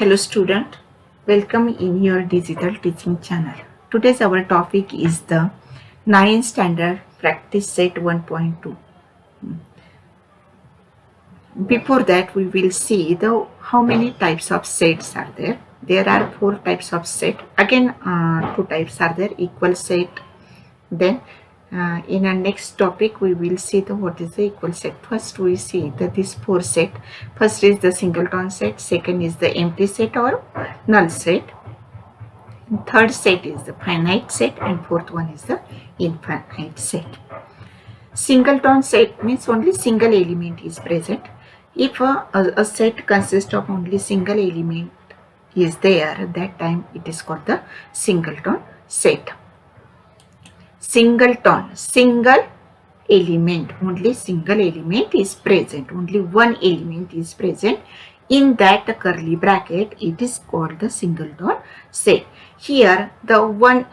Hello student, welcome in your digital teaching channel. Today's our topic is the 9th standard practice set 1.2. Before that we will see the how many types of sets are there. There are 4 types of set. Again 2 types are there, equal set. Then in our next topic we will see the what is the equal set. First we see this 4 set. First is the singleton set, second is the empty set or null set, third set is the finite set, and fourth one is the infinite set. Singleton set means only single element is present. If a set consists of only single element is there, that time it is called the singleton set. Singleton, single element, only single element is present, only one element is present in that curly bracket, it is called the singleton set. Here the one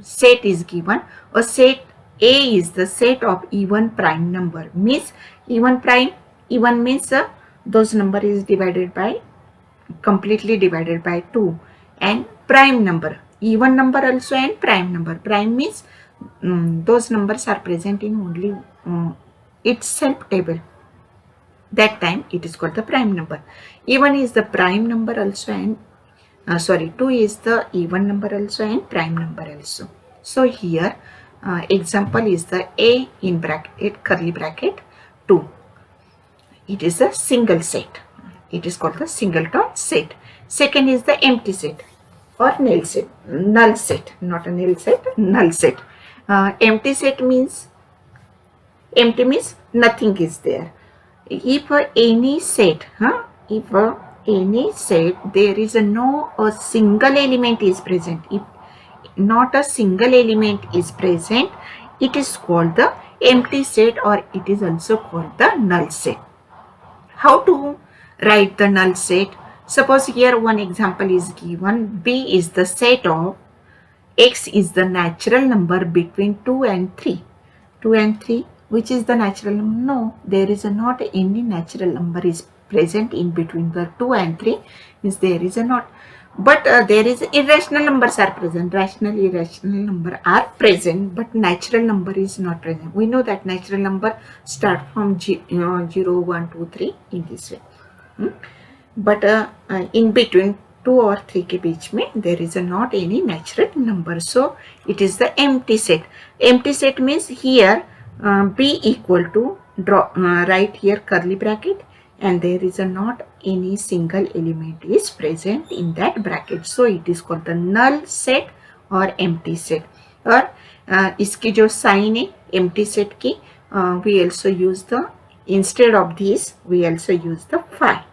set is given. A set A is the set of even prime number, means even means those number is divided by completely divided by 2, and prime number, even number also, and prime number. Prime means those numbers are present in only itself table. That time it is called the prime number. Even is the prime number also, and 2 is the even number also and prime number also. So here example is the A in bracket curly bracket 2. It is a single set. It is called the singleton set. Second is the empty set or null set. Null set, not a null set, null set. Empty set means, empty means nothing is there. If any set, any set there is no a single element is present. If not a single element is present, it is called the empty set, or it is also called the null set. How to write the null set? Suppose here one example is given. B is the set of X is the natural number between 2 and 3. 2 and 3, which is the natural number? No, there is not any natural number is present in between the 2 and 3, means there is a not. But there is irrational numbers are present. Rational, irrational number are present, but natural number is not present. We know that natural number start from 0, 1, 2, 3 in this way. But in between 2 or 3 के बीच में there is not any natural number. So it is the empty set. Empty set means here B equal to write here curly bracket, and there is not any single element is present in that bracket. So it is called the null set or empty set. और इसकी जो sign है empty set की, we also use the, instead of this we also use the phi.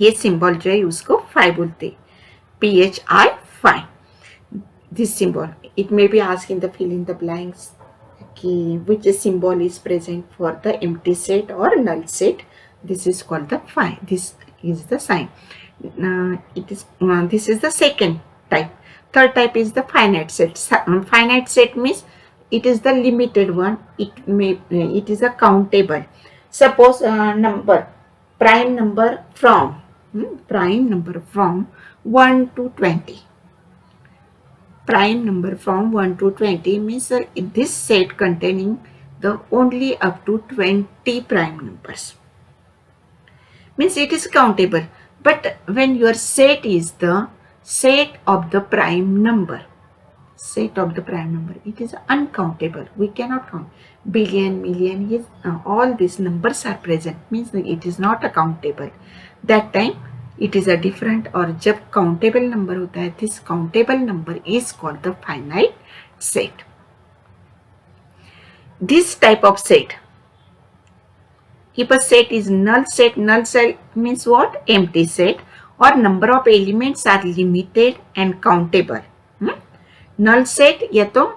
ये symbol जो है उसको phi बोलते, PHI phi. This symbol, it may be asked in the fill in the blanks कि which symbol is present for the empty set or null set. This is called the phi. This is the sign. This is the second type. Third type is the finite set. Finite set means it is the limited one. It is a countable. Suppose number, prime number from 1 to 20. Prime number from 1 to 20 means this set containing the only up to 20 prime numbers. Means it is countable. But when your set is the set of the prime number, it is uncountable. We cannot count. Billion, million, yes, all these numbers are present, means it is not a countable. That time it is a different, और जब countable number होता है, this countable number is called the finite set. This type of set, if a set is null set means what? Empty set, or number of elements are limited and countable. Null set या तो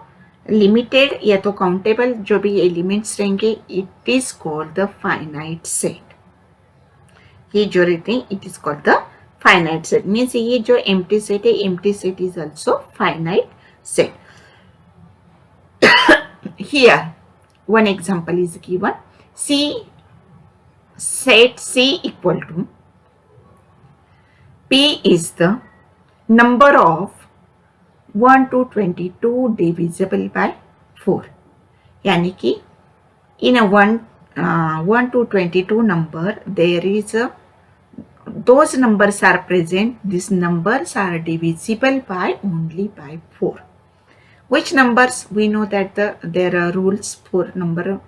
limited या तो countable, जो भी elements रहेंगे, it is called the finite set. ये जो रहते हैं, it is called the finite set. Means ये जो empty set है, empty set is also finite set. Here one example is given. C set C equal to P is the number of 1 to 22 divisible by 4. यानी कि in a 1 to 22 number, there is a those numbers are present. These numbers are divisible by only by 4. Which numbers? We know that there are rules for number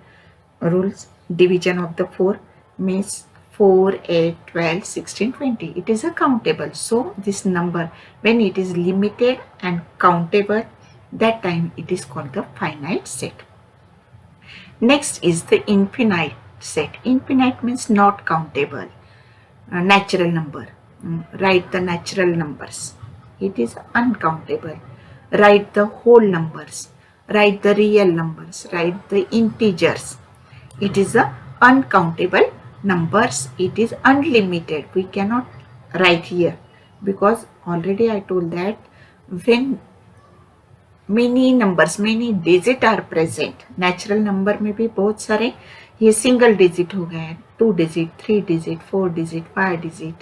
rules. Division of the 4 means 4, 8, 12, 16, 20. It is a countable. So this number, when it is limited and countable, that time it is called the finite set. Next is the infinite set. Infinite means not countable. Natural number. Write the natural numbers. It is uncountable. Write the whole numbers. Write the real numbers. Write the integers. It is a uncountable numbers. It is unlimited. We cannot write here because already I told that when many numbers, many digit are present, natural number में भी बहुत सारे ये single digit हो गए, 2 digit, 3 digit, 4 digit, 5 digit,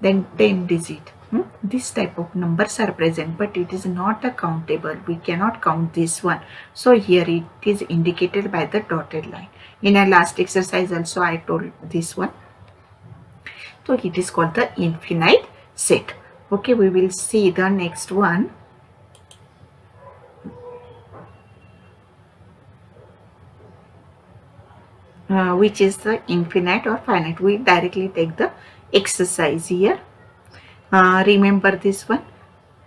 then 10 digit. This type of numbers are present, but it is not a countable. We cannot count this one. So here it is indicated by the dotted line. In a last exercise also I told this one. So it is called the infinite set. Okay, we will see the next one. Which is the infinite or finite. We directly take the exercise here. Remember this one.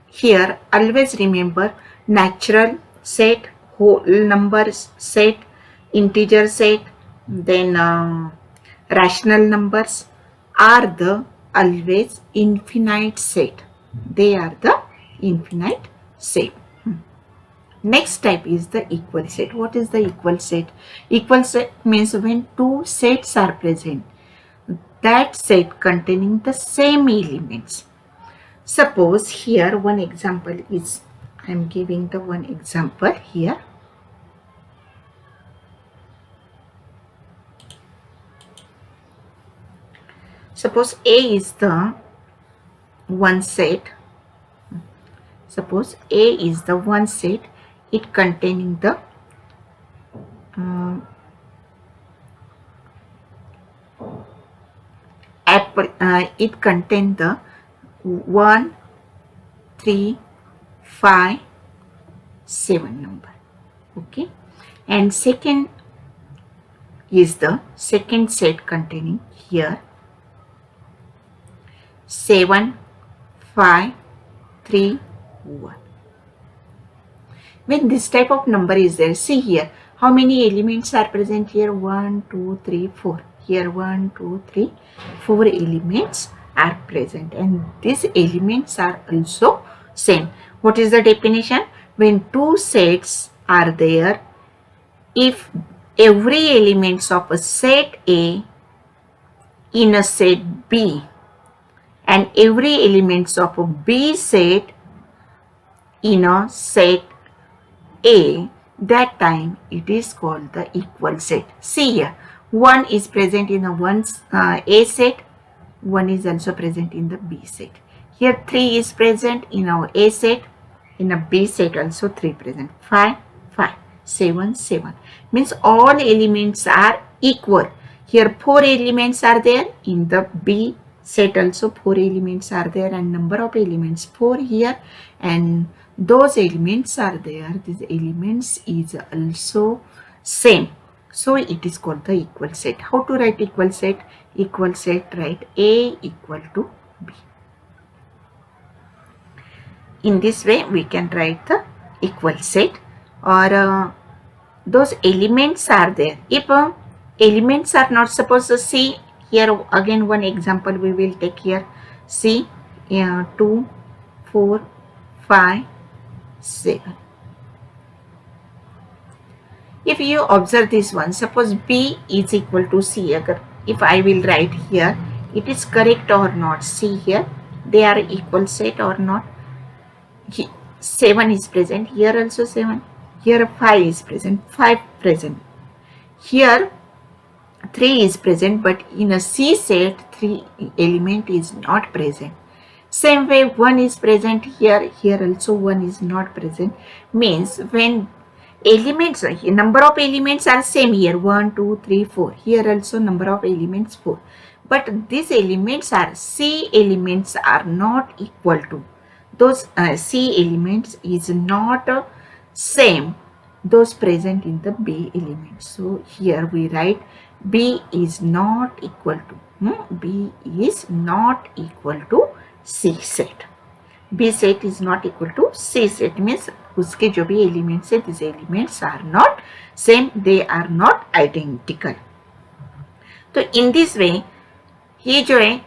Here always remember natural set, whole numbers set, integer set, then rational numbers are the always infinite set. They are the infinite set. Next type is the equal set. What is the equal set? Equal set means when two sets are present, that set containing the same elements. Suppose here one example is, I am giving the one example here. Suppose A is the one set. Suppose A is the one set, it containing the apple. It contains the 1, 3, 5, 7 number. Okay, and second is the second set containing here 7, 5, 3, 1. When this type of number is there, see here how many elements are present here. 1, 2, 3, 4. Here 1, 2, 3, 4 elements are present, and these elements are also same. What is the definition? When two sets are there, if every elements of a set A in a set B and every elements of a B set in a set A, that time it is called the equal set. See here, 1 is present in a A set, 1 is also present in the B set. Here 3 is present in our A set, in a B set also 3 present. 5, 5, 7, 7. Means all elements are equal. Here 4 elements are there, in the B set also 4 elements are there, and number of elements 4 here, and those elements are there. These elements is also same. So it is called the equal set. How to write equal set? Equal set, write A equal to B. In this way we can write the equal set, or those elements are there. If elements are not, supposed to see here again one example we will take here. See 2, 4, 5, 7. If you observe this one, suppose B is equal to C. If I will write here, it is correct or not? See here, they are equal set or not? 7 is present, here also 7. Here 5 is present, 5 present. Here 3 is present, but in a C set 3 element is not present. Same way 1 is present here, here also 1 is not present. Means when elements, number of elements are same here, 1, 2, 3, 4. Here also number of elements 4. But these elements are, C elements are not equal to. Those C elements is not same those present in the B elements. So here we write B is not equal to, B is not equal to C set. B set is not equal to C set means उसके जो भी elements है, these elements are not same, they are not identical. तो in this way ये जो है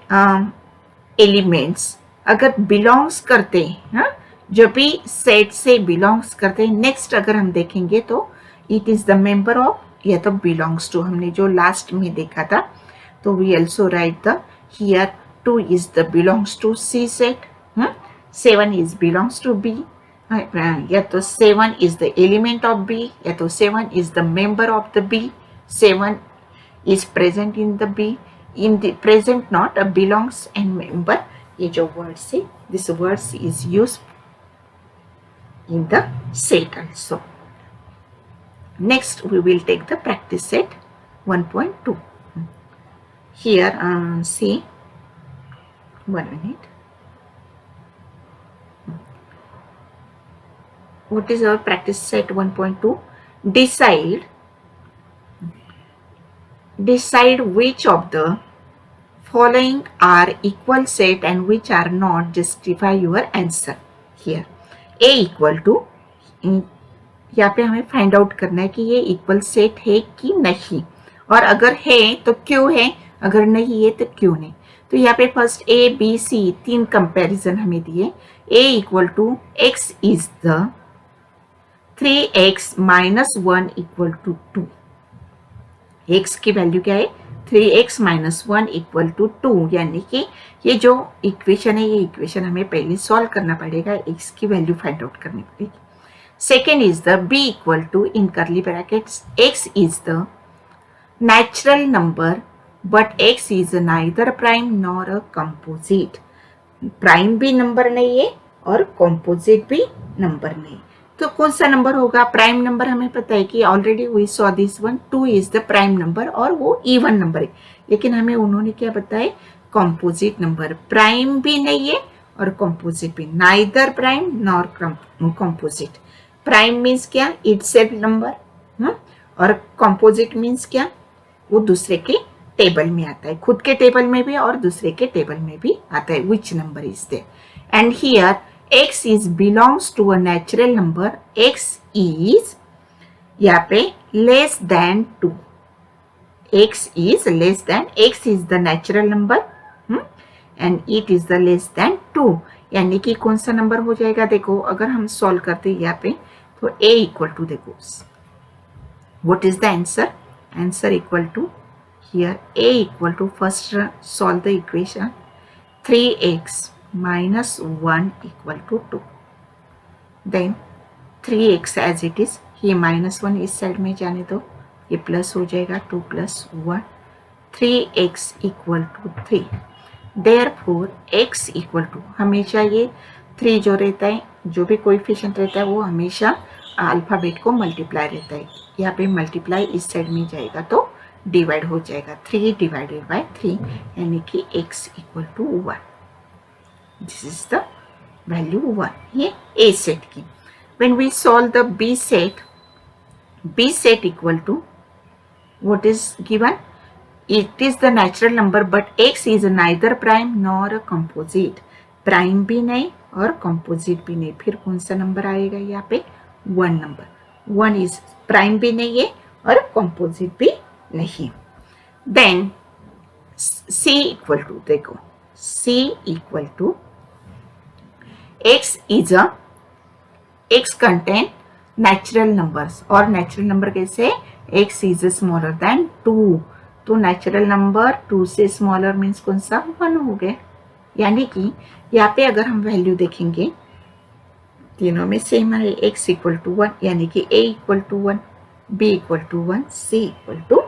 elements अगर belongs करते हैं, जो भी सेट से belongs करते हैं, नेक्स्ट अगर हम देखेंगे तो it is the member of या तो belongs to, हमने जो लास्ट में देखा था, तो we also write the here 2 is the belongs to C set, 7 is belongs to B, या तो 7 is the element of B, या तो 7 is the member of the B, 7 is present in the B, in the present not a belongs and member, ये जो words है, this words is used in the set also. Next we will take the practice set 1.2. Here see, 1 minute. What is our practice set 1.2? Decide which of the following are equal set and which are not. Justify your answer. Here A equal to, यहाँ पे हमें find out करना है कि ये equal set है कि नहीं, और अगर है तो क्यों है, अगर नहीं है तो क्यों नहीं. तो यहाँ पे first A B C 3 comparison हमें दिए. A equal to x is the 3x minus 1 equal to 2. x की वैल्यू क्या है, 3x माइनस 1 इक्वल टू 2, यानी कि ये जो इक्वेशन है, ये इक्वेशन हमें पहले सॉल्व करना पड़ेगा, x की वैल्यू फाइंड आउट करनी पड़ेगी. Second is the b equal to in curly brackets x is the natural number but x is neither prime nor a composite. Prime भी नंबर नहीं है और कंपोजिट भी नंबर नहीं. तो कौन सा नंबर होगा, प्राइम नंबर हमें पता है कि already we saw this one, 2 is the prime number और वो इवन नंबर है. लेकिन हमें उन्होंने क्या बताया, कंपोजिट नंबर. प्राइम भी नहीं है और कंपोजिट भी, neither prime nor composite. Prime means क्या, इटसेल्फ नंबर, और कंपोजिट मीन्स क्या, वो दूसरे के टेबल में आता है, खुद के टेबल में भी और दूसरे के टेबल में भी आता है, which number is there. And here x is belongs to a natural number, x is यहाँ पे less than 2, x is less than, x is the natural number and it is the less than 2, यानी कि कौन सा number हो जाएगा. देखो अगर हम सॉल्व करते हैं यहाँ पे तो a इक्वल टू, देखो what is the answer, answer equal to here a equal to, first solve the equation, 3x minus 1 equal to 2. Then 3x as it is, ये minus 1 इस साइड में जाने दो, ये प्लस हो जाएगा, 2 plus 1, 3x equal to 3. Therefore x equal to, हमेशा ये 3 जो रहता है, जो भी कोएफिशिएंट रहता है वो हमेशा अल्फाबेट को मल्टीप्लाई रहता है. यहाँ पे मल्टीप्लाई इस साइड में जाएगा तो डिवाइड हो जाएगा, 3 डिवाइडेड बाय 3, यानी कि x equal to 1. This is the value 1. ये A set की. When we solve the B set equal to, what is given? It is the natural number but x is neither prime nor a composite. Prime भी नहीं और composite भी नहीं. फिर कौन सा नंबर आएगा यहाँ पे, 1 नंबर. 1 is prime भी नहीं है और composite भी नहीं. Then C equal to, देखो C equal to x is a, x contain natural numbers, और natural number कैसे, x is smaller than 2, तो natural number 2 से smaller means कौन सा, 1 हो गए. यानी कि यहाँ पे अगर हम वैल्यू देखेंगे तीनों में सेम है, x इक्वल टू 1, यानी कि a equal to 1, b equal to 1, c equal to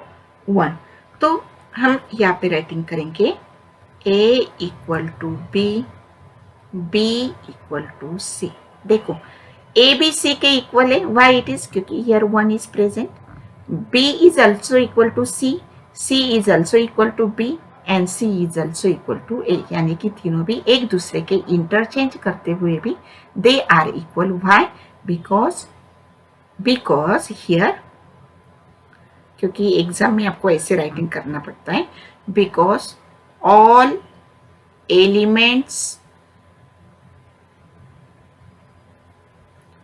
1. तो हम यहाँ पे राइटिंग करेंगे a equal to b, B equal to C। देखो A B C के इक्वल है, why it is, क्योंकि here 1 is present, B is also equal to C, C is also equal to B and C is also equal to A, यानी कि तीनों भी एक दूसरे के इंटरचेंज करते हुए भी they are equal। why? because here, क्योंकि एग्जाम में आपको ऐसे राइटिंग करना पड़ता है, because all elements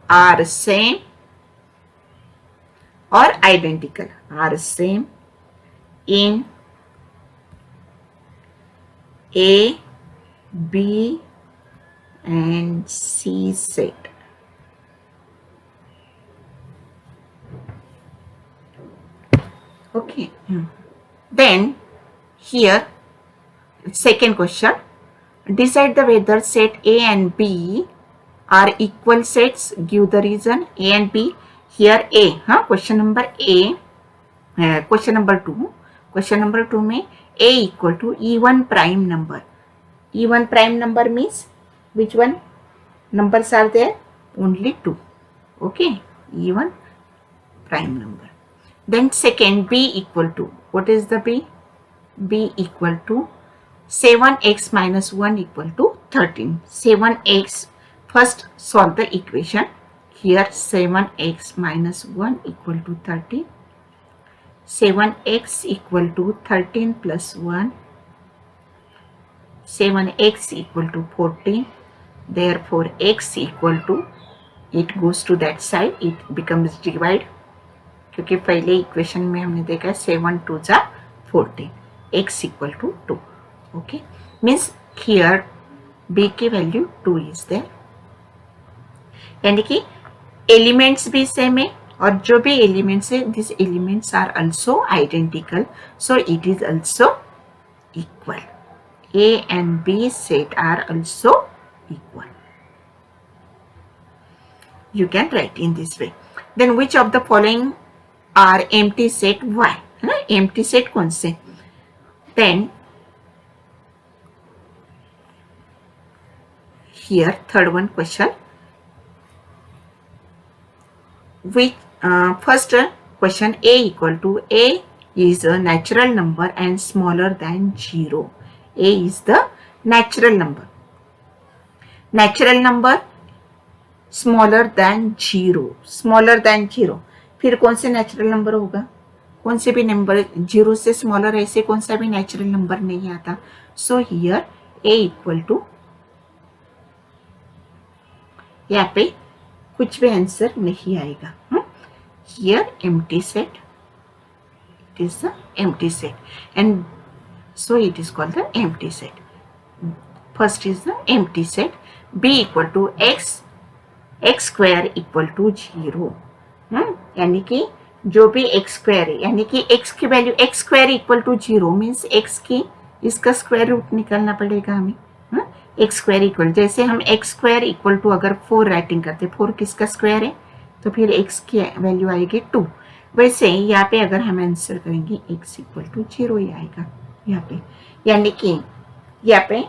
are same or identical, are same in A, B and C set. Okay. Then here second question, decide the whether set A and B are equal sets, give the reason। A and B, here A, question number A, question number 2, question number 2 में A equal to even prime number, even prime number means which one numbers are there, only 2, okay, even prime number। Then second, B equal to, what is the B? B equal to 7x minus 1 equal to 13, 7x, first solve the equation, here 7x minus 1 equal to 13, 7x equal to 13 plus 1, 7x equal to 14, therefore x equal to, it goes to that side, it becomes divide, क्योंकि पहले equation में हमने देखा है 7 2 जा 14, x equal to 2, okay, means here b की value 2 is there, यानी कि एलिमेंट्स भी सेम है और जो भी एलिमेंट्स है this elements are also identical, so it is also equal, A and B set are also equal, you can write in this way। then which of the following are empty set? why? empty set कौन से? then here third one question, which first question, A equal to, A is a natural number and smaller than 0, A is the natural number, natural number smaller than 0, smaller than 0, फिर कौन से natural number होगा, कौन से भी number 0 से smaller ऐसे कौन सा भी नेचुरल नंबर नहीं आता, so here A equal to, यहाँ पे कुछ भी आंसर नहीं आएगा, here empty set, it is the empty set and so it is called the empty set। first is the empty set, B equal to x, x square equal to 0, यानी कि जो भी x square है, यानी कि x की value x square equal to 0 means x की इसका स्क्वायर रूट निकालना पड़ेगा हमें, x square इक्वल, जैसे हम x square इक्वल टू अगर 4 राइटिंग करते, 4 किसका स्क्वायर है तो फिर x की वैल्यू आएगी 2, वैसे यहाँ पे अगर हम आंसर करेंगे x इक्वल टू 0 ही आएगा यहाँ पे, यानी कि यहाँ पे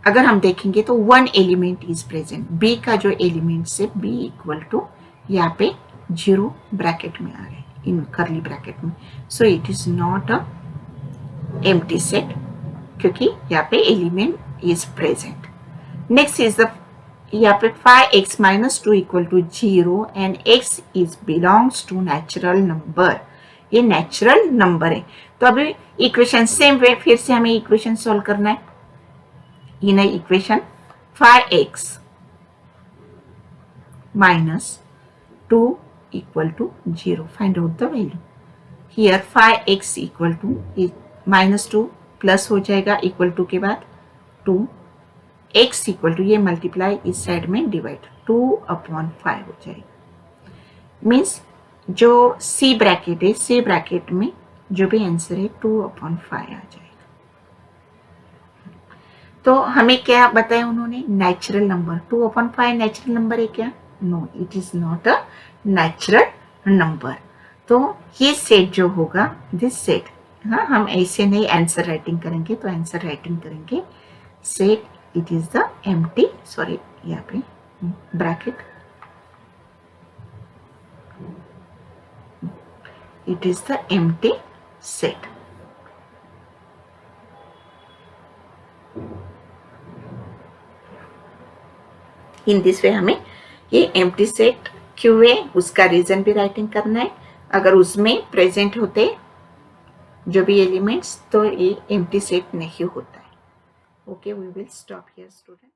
अगर हम देखेंगे तो 1 एलिमेंट इज प्रेजेंट, B का जो एलिमेंट से B इक्वल टू यहाँ पे 0 ब्रैकेट में आ रहे हैं, इन करली ब्रैकेट में, so it is not a empty set क्योंकि यहाँ पे element is present. Next is the, यहाँ पे 5x minus 2 equal to 0 and x is belongs to natural number, ये नेचुरल नंबर है, तो अभी इक्वेशन सेम वे फिर से हमें इक्वेशन सॉल्व करना है, in equation 5x minus 2 equal to 0, find out the value, here 5x equal to minus 2 plus हो जाएगा इक्वल टू के बाद 2, x इक्वल टू ये मल्टीप्लाई इस साइड में डिवाइड 2/5 हो जाएगा, मीन्स जो C ब्रैकेट है, C ब्रैकेट में जो भी आंसर है 2/5 आ जाएगा। तो हमें क्या बताया उन्होंने, नेचुरल नंबर, 2/5 नेचुरल नंबर है क्या? No, it is not a natural number. तो ये सेट जो होगा, दिस सेट, हम ऐसे नहीं आंसर राइटिंग करेंगे, तो आंसर राइटिंग करेंगे set, it is the empty, sorry यहाँ पे bracket, it is the empty set. In this way हमें ये एम्प्टी सेट क्यों है उसका रीजन भी राइटिंग करना है. अगर उसमें प्रेजेंट होते जो भी एलिमेंट्स तो ये एम्प्टी सेट नहीं होता है. Okay, we will stop here student.